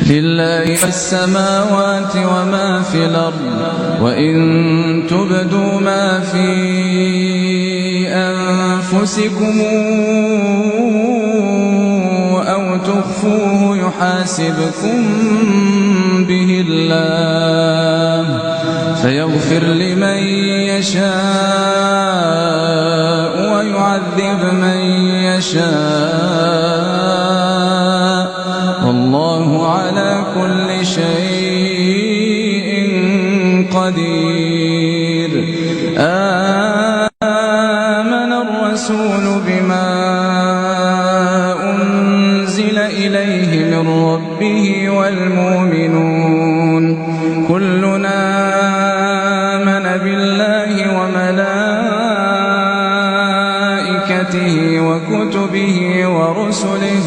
لله ما في السماوات وما في الأرض وإن تبدوا ما في أنفسكم أو تخفوه يحاسبكم به الله فيغفر لمن يشاء ويعذب من يشاء والله على كل شيء قدير. آمن الرسول بما أنزل إليه من ربه والمؤمنون كلنا آمن بالله وملائكته وكتبه ورسله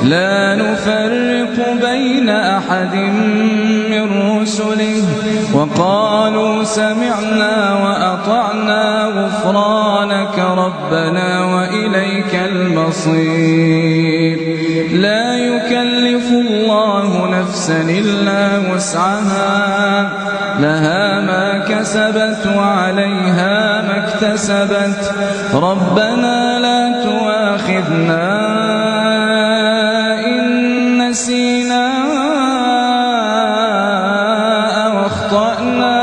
لا نفرق بين أحد من رسله وقالوا سمعنا وأطعنا غفرانك ربنا وإليك المصير. لا يكلف الله نفسا إلا وسعها لها ما كسبت وعليها ما اكتسبت ربنا لا تؤاخذنا نسينا أو أخطأنا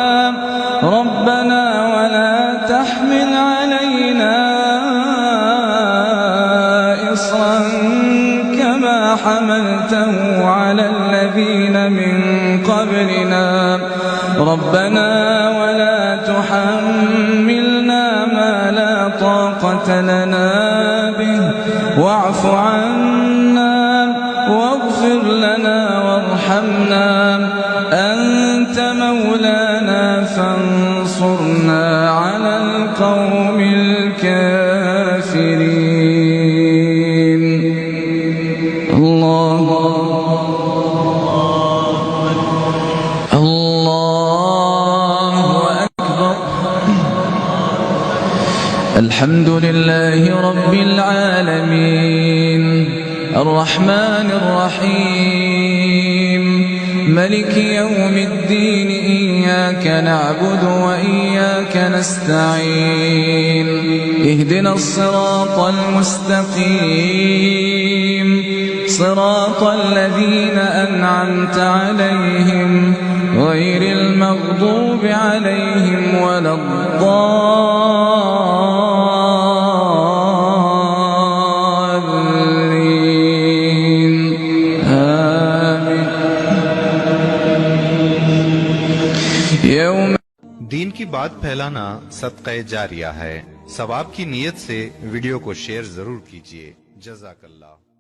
ربنا ولا تحمل علينا إصرا كما حملته على الذين من قبلنا ربنا ولا تحملنا ما لا طاقة لنا به واعف عنا واغفر لنا وارحمنا أنت مولانا فانصرنا على القوم الكافرين. الله أكبر. الحمد لله رب العالمين الرحمن الرحيم ملك يوم الدين إياك نعبد وإياك نستعين اهدنا الصراط المستقيم صراط الذين أنعمت عليهم غير المغضوب عليهم ولا दीन की बात फैलाना सदक़े जारिया है। सवाब की नीयत से वीडियो को शेयर जरूर कीजिए। जज़ाकल्लाह।